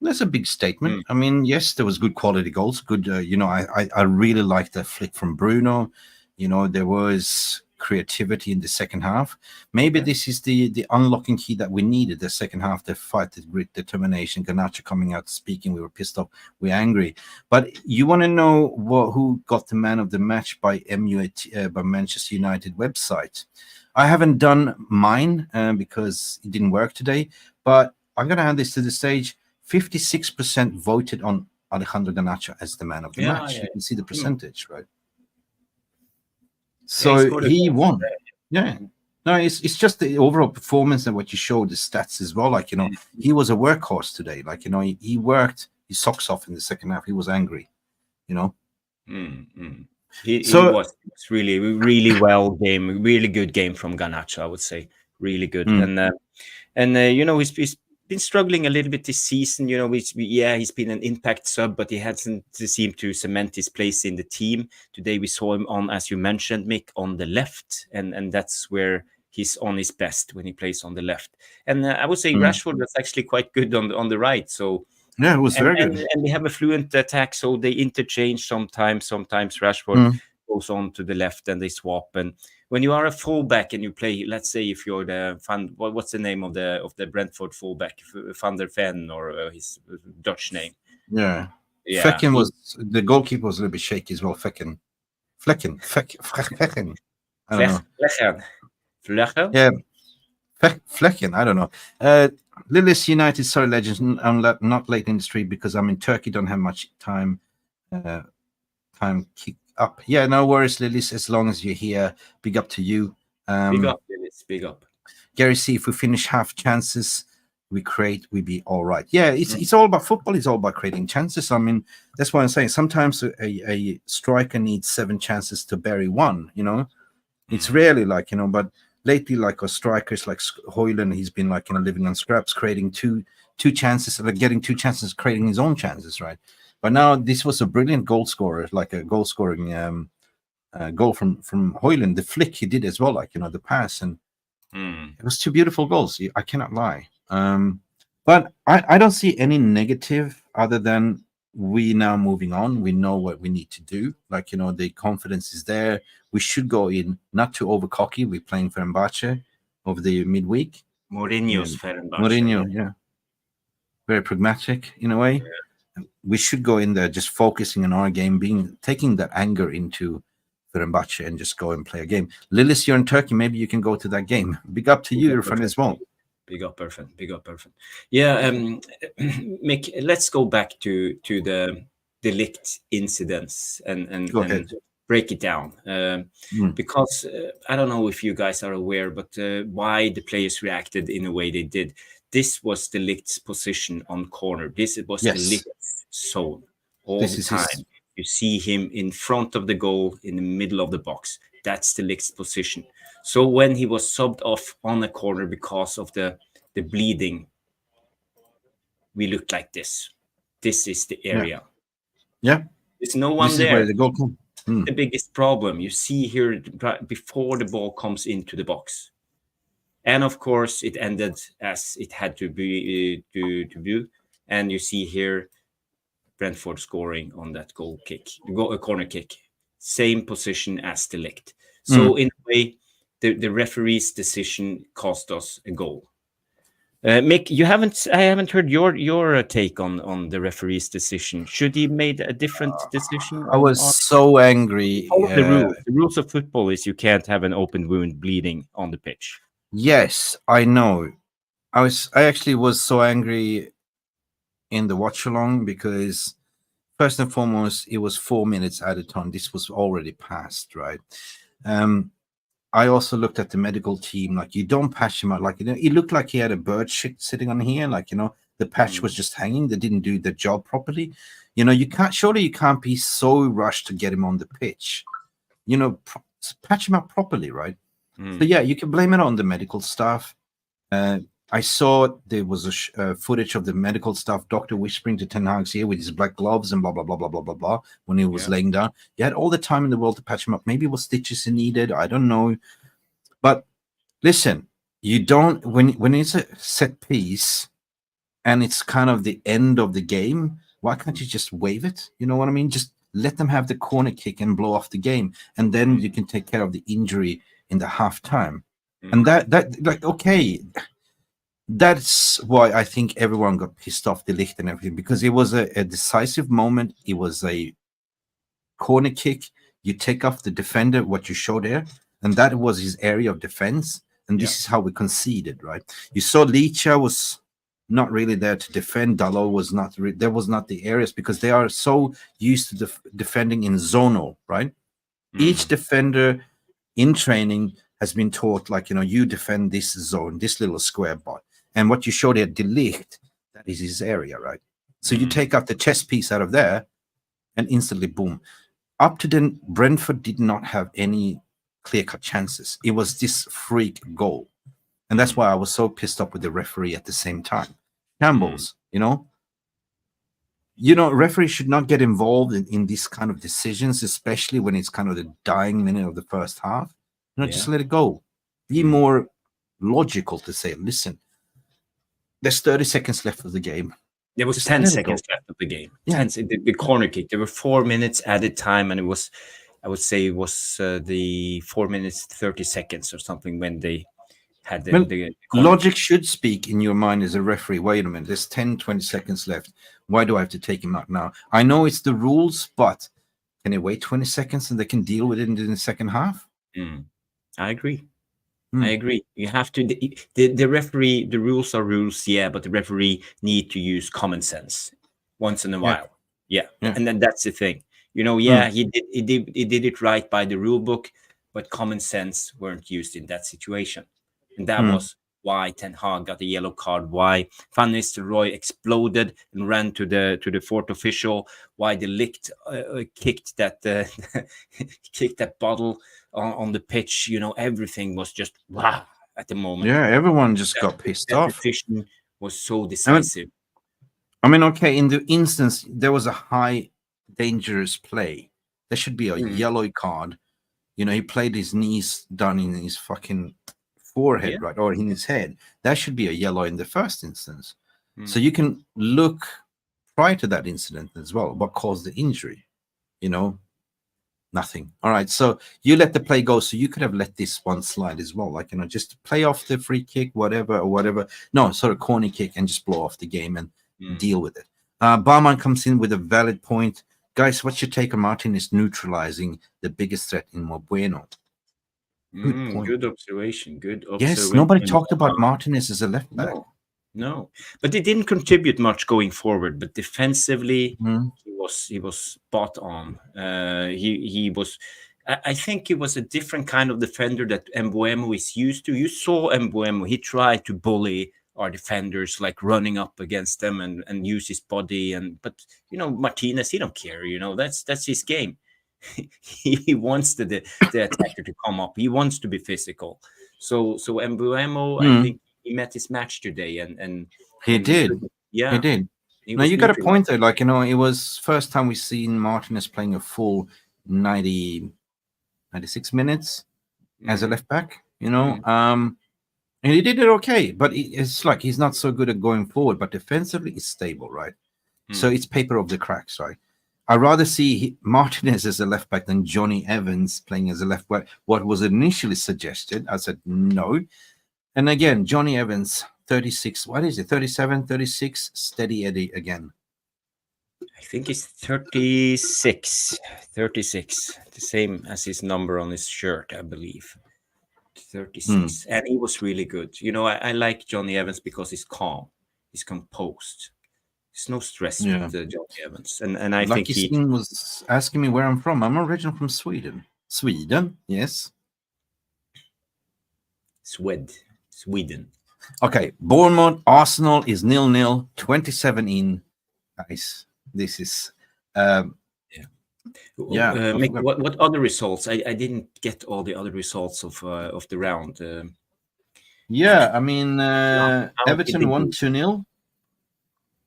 That's a big statement. I mean, yes, there was good quality goals. Good, I really liked the flick from Bruno. There was creativity in the second half. Maybe this is the unlocking key that we needed. The second half, the fight, the grit, determination. Garnacho coming out speaking. We were pissed off. We're angry. But you want to know who got the man of the match by by Manchester United website? I haven't done mine because it didn't work today. But I'm going to hand this to the stage. 56% voted on Alejandro Garnacho as the man of the match. You can see the percentage, right? So he won. Yeah. No, it's just the overall performance and what you showed, the stats as well. He was a workhorse today. He worked his socks off in the second half. He was angry, He was really, really well game. Really good game from Garnacho, I would say. Really good. He's been struggling a little bit this season. He's been an impact sub, but he hasn't seemed to cement his place in the team. Today we saw him on, as you mentioned, Mick, on the left, and that's where he's on his best, when he plays on the left. And I would say Rashford was actually quite good on the right. So yeah, it was very good. And they have a fluent attack, so they interchange sometimes. Sometimes Rashford goes on to the left and they swap. And when you are a fullback and you play, let's say if you're what's the name of the Brentford fullback, Van der Ven, or his Dutch name? Yeah. Flecken was the goalkeeper was a little bit shaky as well. Flecken. I don't know. Flecken. Yeah. Flecken. I don't know. Lillis United, sorry, legends. I'm not late in the street because I'm in Turkey. Don't have much time. Kick up. Yeah, no worries, Lillis. As long as you're here, big up to you. Big up, Lillis. Big up. Gary C. If we finish half chances, we be all right. Yeah, it's all about football. It's all about creating chances. I mean, that's what I'm saying. Sometimes a striker needs 7 chances to bury one. It's rarely but. Lately, our strikers like Hojlund, he's been living on scraps, creating two chances, getting 2 chances, creating his own chances, right? But now this was a brilliant goal scorer, like a goal scoring goal from Hojlund. The flick he did as well, the pass, and it was 2 beautiful goals. I cannot lie. But I don't see any negative other than we now moving on. We know what we need to do. The confidence is there. We should go in, not too over cocky. We're playing Fenerbahce over the midweek. Mourinho's Fenerbahce. Mourinho, yeah. Very pragmatic in a way. Yeah. We should go in there just focusing on our game, taking that anger into Fenerbahce and just go and play a game. Lillis, you're in Turkey. Maybe you can go to that game. Big up to you, your friend as well. Big up, perfect. Big up, perfect. Yeah, Mick, let's go back to the Ligt incidents and break it down. Because I don't know if you guys are aware, but why the players reacted in a way they did. This was the Ligt's position on corner. This was the Ligt's zone all the time. You see him in front of the goal, in the middle of the box. That's the Ligt's position. So when he was subbed off on a corner because of the bleeding, we looked like this. This is the area. Yeah. There's no one there. Where the goal comes. The biggest problem you see here before the ball comes into the box. And of course, it ended as it had to be to do. And you see here Brentford scoring on that a corner kick. Same position as the Ligt. So in a way, the referee's decision cost us a goal. Mick, I haven't heard your take on the referee's decision. Should he made a different decision? I was so angry. The rules of football is you can't have an open wound bleeding on the pitch. Yes, I know. I actually was so angry in the watch along because first and foremost, it was 4 minutes added time. This was already passed, right? I also looked at the medical team. Like, you don't patch him out. Like, it looked like he had a bird shit sitting on here. Like, the patch was just hanging. They didn't do the job properly. You can't be so rushed to get him on the pitch. Patch him up properly, right? So yeah, you can blame it on the medical staff. I saw there was a footage of the medical staff, doctor whispering to Ten Hag's ear with his black gloves and blah, blah, blah, blah, blah, blah, blah, when he was laying down. You had all the time in the world to patch him up. Maybe it was stitches he needed. I don't know. But listen, you don't, when it's a set piece and it's kind of the end of the game, why can't you just wave it? You know what I mean? Just let them have the corner kick and blow off the game. And then you can take care of the injury in the halftime. And okay. That's why I think everyone got pissed off the Ligt and everything, because it was a decisive moment. It was a corner kick. You take off the defender, what you showed there, and that was his area of defense. And this is how we conceded, right? You saw Licha was not really there to defend. Dalo was not. There was not the areas because they are so used to defending in zonal, right? Each defender in training has been taught, like, you defend this zone, this little square bot. And what you showed at Ligt, that is his area, right? So you take out the chess piece out of there and instantly, boom. Up to then, Brentford did not have any clear-cut chances. It was this freak goal. And that's why I was so pissed off with the referee at the same time. Shambles, referees should not get involved in these kind of decisions, especially when it's kind of the dying minute of the first half. Just let it go. Be more logical to say, listen, there's 30 seconds left of the game. There was 10 seconds left of the game. Yeah. The corner kick. There were 4 minutes added time, and it was, I would say, it was the 4 minutes 30 seconds or something when they had the logic should speak in your mind as a referee. Wait a minute, there's 10, 20 seconds left. Why do I have to take him out now? I know it's the rules, but can they wait 20 seconds and they can deal with it in the second half? I agree. I agree. You have to. The referee. The rules are rules, but the referee need to use common sense once in a while. Yeah. And then that's the thing. He did it right by the rule book, but common sense weren't used in that situation, and that was why Ten Hag got a yellow card. Why Van Nistelrooy exploded and ran to the fourth official. Why the Ligt kicked that bottle on the pitch. Everything was just wow at the moment. Yeah, everyone just got pissed off. The decision was so decisive. Okay, in the instance there was a high dangerous play, there should be a yellow card. He played his knees down in his fucking forehead, right, or in his head. That should be a yellow in the first instance. So you can look prior to that incident as well. What caused the injury? Nothing. All right. So you let the play go. So you could have let this one slide as well. Like, just play off the free kick, whatever. No, sort of corner kick and just blow off the game and deal with it. Barman comes in with a valid point. Guys, what's your take on Martinez neutralizing the biggest threat in Bueno? Good observation. Yes, nobody talked about Martinez as a left back. No, but he didn't contribute much going forward. But defensively, he was spot on. He was. I think he was a different kind of defender that Mbeumo is used to. You saw Mbeumo; he tried to bully our defenders, like running up against them and use his body. But Martinez, he don't care. That's his game. He wants the attacker to come up. He wants to be physical. So Mbeumo, I think he met his match today, and he did. Yeah, he did. Now you got a point there. Like, it was first time we've seen Martinez playing a full 96 minutes as a left back. And he did it okay, but it's like he's not so good at going forward. But defensively, it's stable, right? So it's paper of the cracks, right? I'd rather see Martinez as a left back than Johnny Evans playing as a left back. What was initially suggested, I said no. And again, Johnny Evans, 36, what is it, 37, 36, steady Eddie again. I think it's 36, the same as his number on his shirt, I believe. 36, and he was really good. I like Johnny Evans because he's calm, he's composed. There's no stress Yeah. with Johnny Evans, and I Lucky think he. Steen was asking me where I'm from. I'm originally from Sweden. Sweden, yes. Sweden. Okay, Bournemouth, Arsenal is 0-0, 27 in. Guys, this is yeah. Mick, what other results? I didn't get all the other results of the round. Yeah, I mean, how did Everton they won do? 2-0.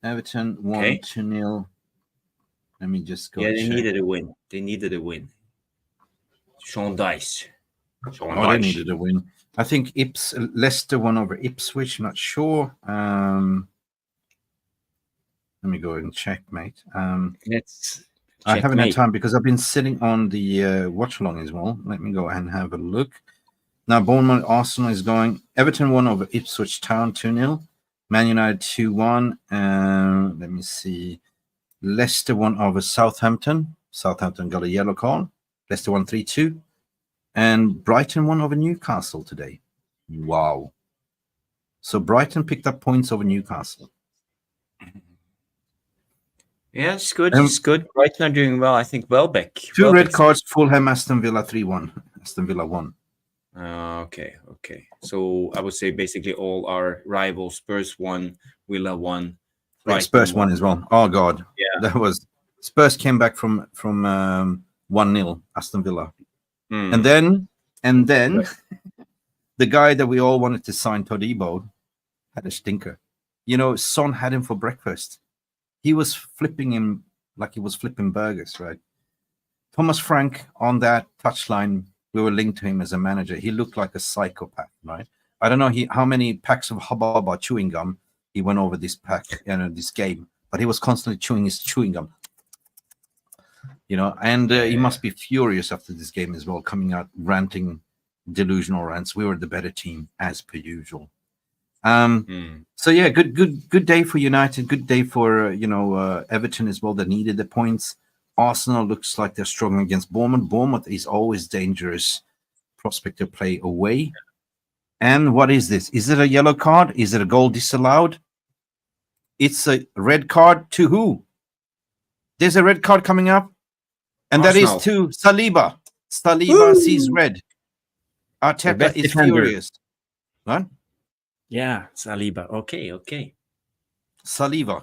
Everton won Okay. 2-0. Let me just go Yeah, they check. needed a win. Sean Dice. Oh, they needed a win. I think Leicester won over Ipswich. Not sure. Let me go and check, mate. Let's I haven't had checkmate. time because I've been sitting on the watch along as well. Let me go and have a look. Now, Bournemouth Arsenal is going. Everton won over Ipswich Town 2-0. Man United 2-1. Let me see. Leicester won over Southampton. Southampton got a yellow card. Leicester won 3-2. And Brighton won over Newcastle today. Wow. So Brighton picked up points over Newcastle. Yeah, it's good. It's good. Brighton are doing well. I think Welbeck. Two red cards, Fulham, Aston Villa 3-1. Aston Villa won. Okay. So I would say basically all our rivals, Spurs won, Villa won, Brighton Spurs won as well. Oh God, yeah, that was Spurs came back from 1-0 Aston Villa, and then the guy that we all wanted to sign, Todibo, had a stinker. You know, Son had him for breakfast. He was flipping him like he was flipping burgers, right? Thomas Frank on that touchline. We were linked to him as a manager. He looked like a psychopath, right? I don't know how many packs of Hubba chewing gum he went over this this game, but he was constantly chewing his chewing gum, and he must be furious after this game as well, coming out ranting, delusional rants. We were the better team as per usual. So yeah, good day for United. Good day for Everton as well. That needed the points. Arsenal looks like they're struggling against Bournemouth. Bournemouth is always dangerous prospect to play away. And what is this? Is it a yellow card? Is it a goal disallowed? It's a red card to who? There's a red card coming up, and Arsenal. That is to Saliba. Saliba sees red. Arteta is furious. What? Yeah, Saliba. Okay. Saliba.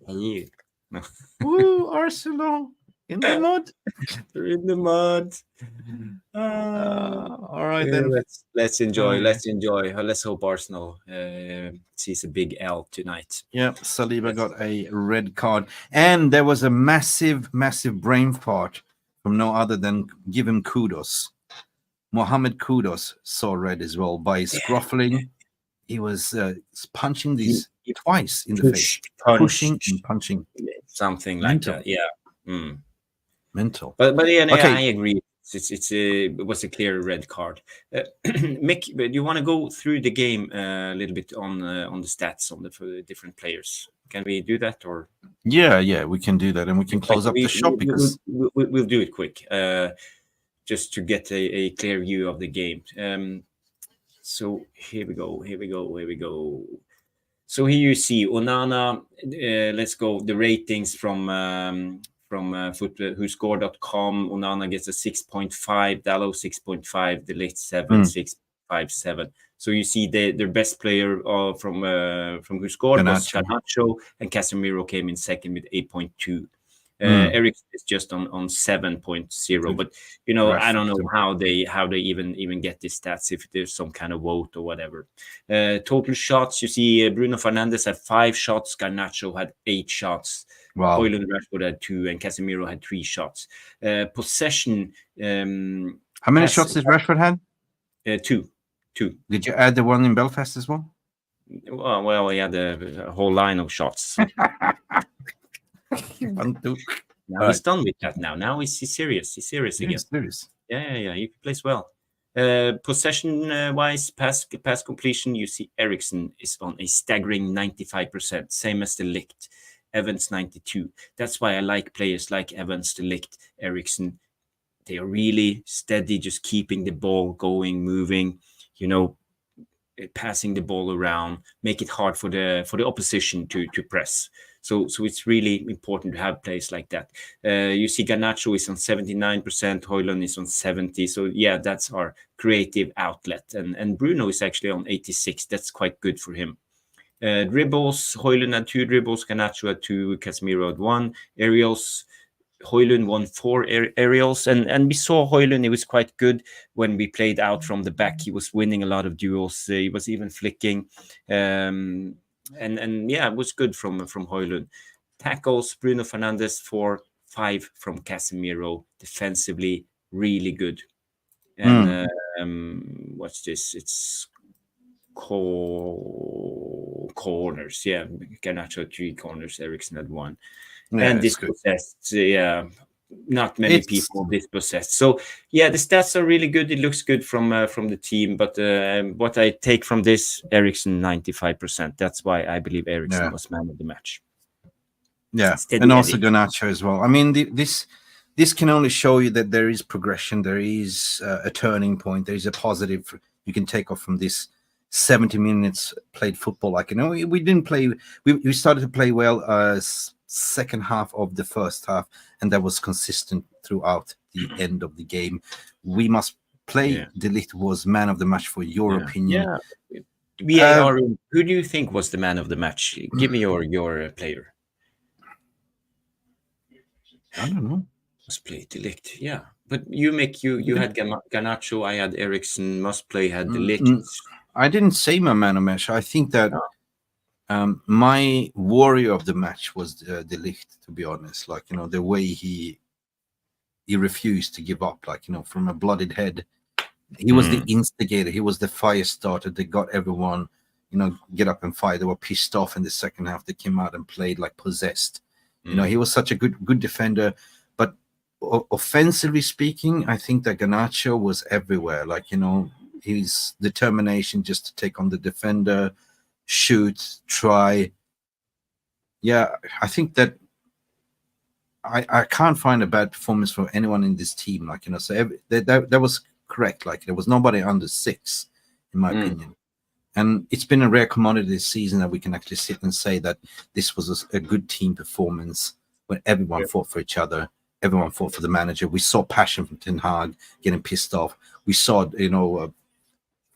I knew. No. Woo, Arsenal in the mud. They're in the mud. All right, then. Let's enjoy. Let's hope Arsenal sees a big L tonight. Yeah, Saliba got a red card. And there was a massive brain fart from no other than give him kudos. Mohamed Kudus saw red as well by scruffling. He was punching these twice in the face. Pushing and punching. Something like that, yeah. Mental. But yeah, okay. I agree. It was a clear red card. Mick, do you want to go through the game a little bit on the stats for the different players? Can we do that, or? Yeah, we can do that, and we can close up the shop because we'll do it quick, just to get a clear view of the game. So here we go. So here you see Onana. Let's go the ratings from whoscore.com. Onana gets a 6.5, Dalot 6.5, the Ligt 7, 6.57. So you see their best player from WhoScored was Garnacho, and Casemiro came in second with 8.2. Eric is just on 7.0, but I don't know how they even get these stats, if there's some kind of vote or whatever. Total shots, you see Bruno Fernandes had 5 shots, Garnacho had 8 shots. Wow. Hojlund and Rashford had 2, and Casemiro had 3 shots. Possession. How many shots did Rashford had? 2. Did you add the one in Belfast as well? Well, he had a whole line of shots. Now he's done with that. Now he's serious. He's serious again. Serious. Yeah. He plays well. Possession wise, pass completion. You see Eriksen is on a staggering 95%, same as the Ligt. Evans 92. That's why I like players like Evans, the Ligt, Eriksen. They are really steady, just keeping the ball going, moving. passing the ball around, make it hard for the opposition to press. So it's really important to have players like that. You see Garnacho is on 79%, Hojlund is on 70%. So yeah, that's our creative outlet. And Bruno is actually on 86%. That's quite good for him. Dribbles, Hojlund had 2 dribbles, Garnacho had 2, Casemiro had 1. Aerials, Hojlund won 4 aerials, and we saw Hojlund. He was quite good when we played out from the back. He was winning a lot of duels. He was even flicking, and yeah, it was good from Hojlund. Tackles, Bruno Fernandes 4, 5 from Casemiro. Defensively, really good. And what's this? It's corners. Yeah, Garnacho 3 corners. Eriksen had 1. Yeah, And dispossessed, not many people dispossessed. So yeah, the stats are really good. It looks good from the team. But what I take from this, Eriksen 95%. That's why I believe Eriksen was man of the match. Yeah, and also Garnacho as well. I mean, this can only show you that there is progression. There is a turning point. There is a positive you can take off from this 70 minutes played football. Like, you know, we didn't play. We started to play well. Second half of the first half, and that was consistent throughout the end of the game. We must play. The Ligt was man of the match for your opinion. Yeah. Who do you think was the man of the match? Give me your player. I don't know. Must play the Ligt. Yeah, but you had Garnacho. I had Eriksen. Must play had the Ligt. I didn't say my man of the match. I think that. My warrior of the match was the Ligt, to be honest. Like, you know, the way he refused to give up, like, you know, from a bloodied head. He was the instigator. He was the fire starter. They got everyone, you know, get up and fight. They were pissed off in the second half. They came out and played like possessed. You know, he was such a good defender. But offensively speaking, I think that Garnacho was everywhere. Like, you know, his determination just to take on the defender, shoot, try. Yeah, I think that I can't find a bad performance for anyone in this team. Like, you know, so that was correct. Like, there was nobody under 6, in my opinion. And it's been a rare commodity this season that we can actually sit and say that this was a good team performance when everyone fought for each other. Everyone fought for the manager. We saw passion from Ten Hag getting pissed off. We saw, you know,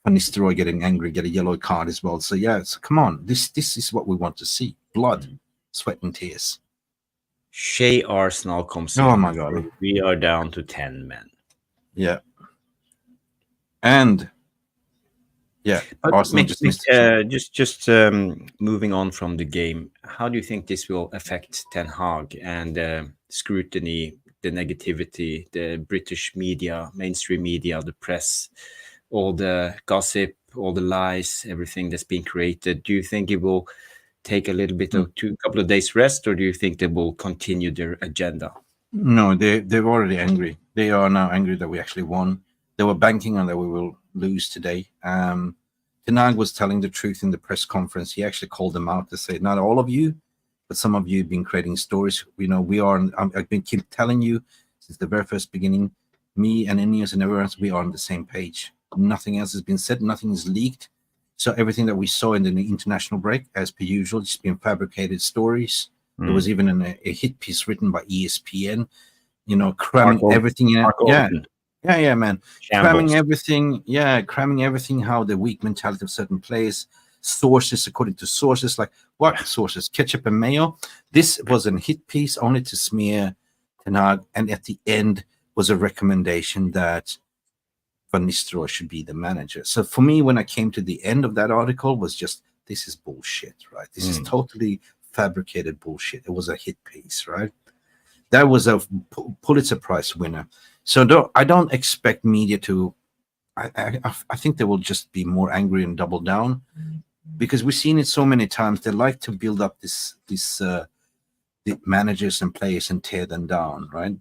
Van Nistelrooy getting angry, get a yellow card as well. So yeah, so come on, this is what we want to see: blood, sweat, and tears. Shea Arsenal comes in. Oh my god, we are down to 10 men. Yeah, and yeah, Arsenal just moving on from the game. How do you think this will affect Ten Hag and scrutiny, the negativity, the British media, mainstream media, the press? All the gossip, all the lies, everything that's being created. Do you think it will take a little bit of couple of days rest, or do you think they will continue their agenda? No, they're already angry. They are now angry that we actually won. They were banking on that we will lose today. Ten Hag was telling the truth in the press conference. He actually called them out to say, not all of you, but some of you have been creating stories. You know, I've been keep telling you since the very first beginning, me and Ineos and everyone else, we are on the same page. Nothing else has been said. Nothing is leaked. So everything that we saw in the international break, as per usual, just been fabricated stories. There was even a hit piece written by ESPN, you know, cramming everything in. Yeah, man. Cramming everything. Yeah, cramming everything. How the weak mentality of certain players. Sources, according to sources, like what sources? Ketchup and mayo. This was a hit piece only to smear Ten Hag, and at the end was a recommendation that Van Nistelrooy should be the manager. So for me, when I came to the end of that article, was just, this is bullshit, right? This is totally fabricated bullshit. It was a hit piece, right? That was a Pulitzer Prize winner. So I don't expect media to. I think they will just be more angry and double down, because we've seen it so many times. They like to build up the managers and players and tear them down, right?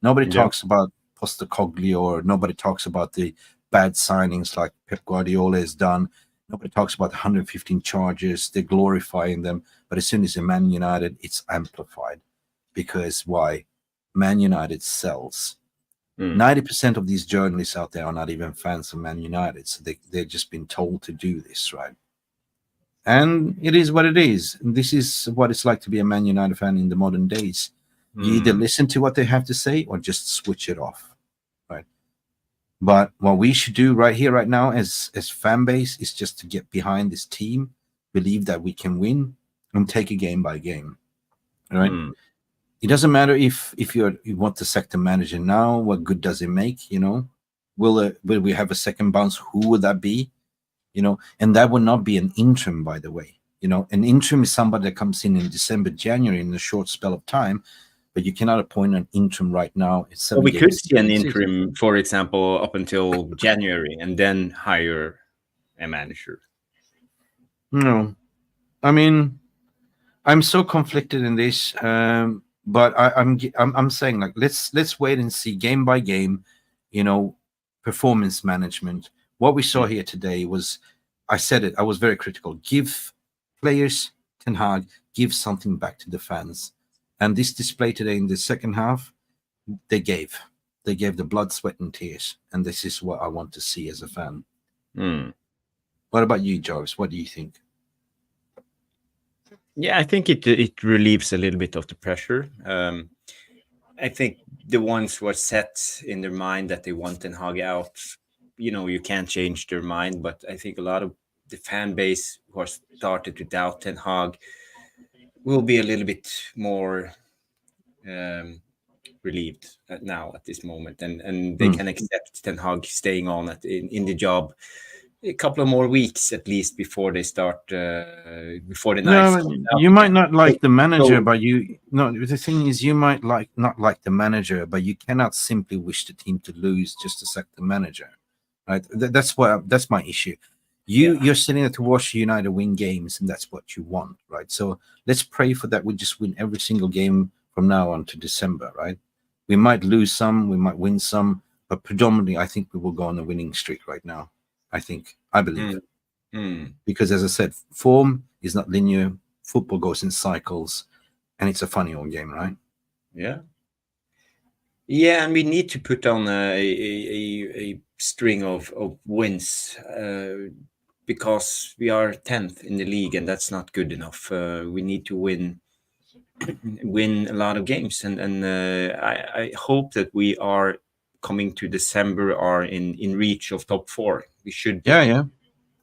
Nobody talks about Postecoglou, or nobody talks about the bad signings like Pep Guardiola has done. Nobody talks about 115 charges. They're glorifying them. But as soon as they're Man United, it's amplified. Because why? Man United sells. 90% of these journalists out there are not even fans of Man United, so they've just been told to do this, right? And it is what it is. This is what it's like to be a Man United fan in the modern days. You either listen to what they have to say or just switch it off, right? But what we should do right here, right now, as fan base, is just to get behind this team, believe that we can win, and take it game by game, right? It doesn't matter if you want to sack the manager now. What good does it make? You know, will we have a second bounce? Who would that be? You know, and that would not be an interim, by the way. You know, an interim is somebody that comes in December, January in a short spell of time, but you cannot appoint an interim right now. It's well, we could see an interim, for example, up until January, and then hire a manager. No, I mean, I'm so conflicted in this, but I'm saying, like, let's wait and see game by game. You know, performance management. What we saw here today was, I said it, I was very critical. Give players, Ten Hag, give something back to the fans. And this display today in the second half, they gave the blood, sweat, and tears. And this is what I want to see as a fan. What about you, Jarvis? What do you think? Yeah, I think it relieves a little bit of the pressure. I think the ones who are set in their mind that they want Ten Hag out, you know, you can't change their mind. But I think a lot of the fan base who are started to doubt Ten Hag will be a little bit more relieved now at this moment, and they can accept Ten Hag staying on in the job a couple of more weeks at least before they start before the night. You might not like the manager, but the thing is, you might not like the manager, but you cannot simply wish the team to lose just to sack the manager, right? That's my issue. You're sitting there to watch United win games, and that's what you want, right? So let's pray for that. We just win every single game from now on to December, right? We might lose some, we might win some, but predominantly, I think we will go on a winning streak right now. I believe. Because, as I said, form is not linear. Football goes in cycles, and it's a funny old game, right? Yeah, and we need to put on a string of wins because we are 10th in the league, and that's not good enough. We need to win a lot of games, and I hope that we are coming to December are in reach of top 4. We should be. Yeah.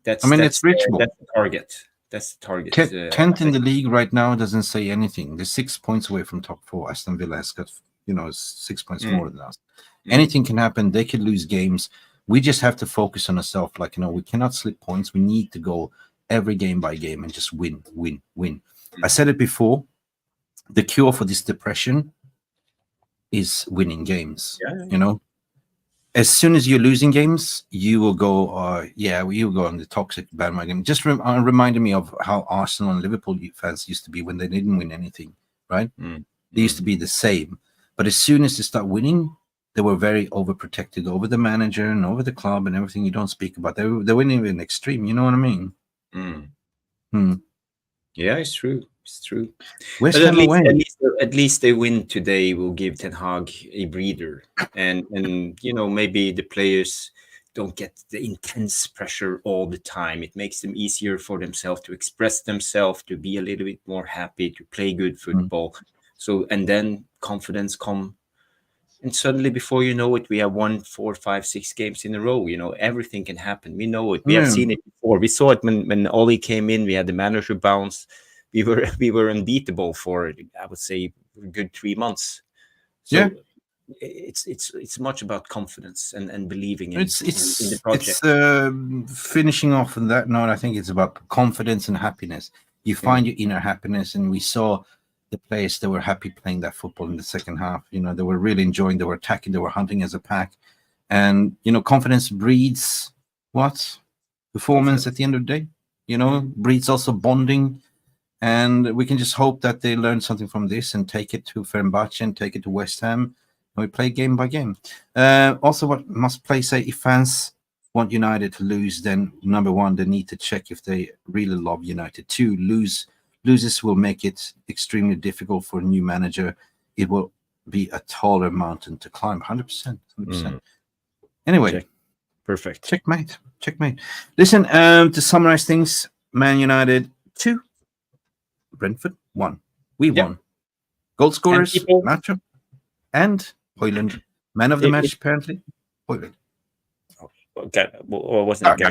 That's it's reachable. That's the target. That's the target. 10th in the league right now doesn't say anything. They're 6 points away from top 4. Aston Villa has got 6 points more than us. Anything can happen. They could lose games. We just have to focus on ourselves. Like, we cannot slip points. We need to go every game by game and just win. I said it before. The cure for this depression is winning games. As soon as you're losing games, you will go, you'll go on the toxic bandwagon. Just reminded me of how Arsenal and Liverpool fans used to be when they didn't win anything, right? They used to be the same. But as soon as they start winning, they were very overprotected over the manager and over the club and everything you don't speak about. They were even extreme, you know what I mean? Yeah, it's true. It's true. But at least they win today will give Ten Hag a breather, and maybe the players don't get the intense pressure all the time. It makes them easier for themselves to express themselves, to be a little bit more happy, to play good football. So, and then confidence come, and suddenly before you know it, we have won 4, 5, 6 games in a row. Everything can happen. We know it. We have seen it before. We saw it when Oli came in. We had the manager bounce. We were unbeatable for, I would say, a good 3 months. So it's much about confidence and believing in the project. It's finishing off on that note. I think it's about confidence and happiness. You find your inner happiness, and we saw the players that were happy playing that football in the second half. They were really enjoying. They were attacking. They were hunting as a pack, and confidence breeds what? Performance at the end of the day. Breeds also bonding. And we can just hope that they learn something from this and take it to Fenerbahce and take it to West Ham. And we play game by game. Also, what must play say, if fans want United to lose, then number one, they need to check if they really love United. 2, losses will make it extremely difficult for a new manager. It will be a taller mountain to climb. 100%. 100%. Anyway, Check. Perfect. Checkmate. Listen, to summarize things, Man United 2, Brentford 1. We won. Goal scorers, Garnacho and Hojlund. Man of the match, apparently, Hojlund. Or wasn't it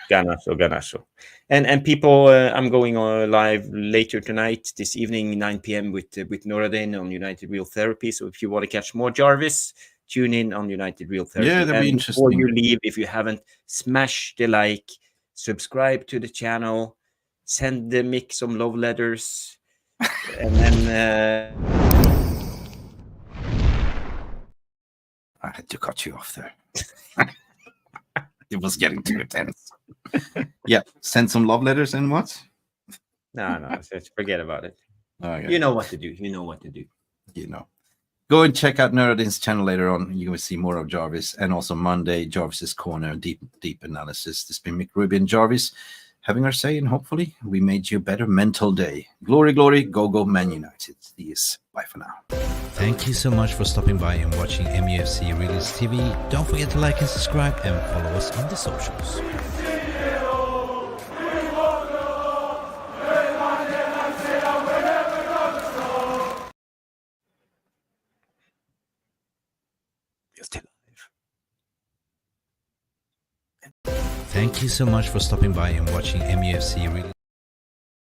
Garnacho? And people, I'm going live later tonight, this evening, 9 p.m. with Noradin on United Real Therapy. So if you want to catch more Jarvis, tune in on United Real Therapy. Yeah, that'd be interesting. Before you leave, if you haven't, smash the like, subscribe to the channel, send the Mick some love letters, and then... I had to cut you off there. It was getting too intense. Yeah, send some love letters and what? No, forget about it. Okay. You know what to do. Go and check out Noradin's channel later on. You will see more of Jarvis. And also Monday, Jarvis's Corner, deep analysis. This has been Mick, Ruby, and Jarvis having our say, and hopefully we made you a better mental day. Glory, go, Man United. Yes, bye for now. Thank you so much for stopping by and watching MUFC Realist TV. Don't forget to like and subscribe and follow us on the socials. Thank you so much for stopping by and watching MUFC Realist.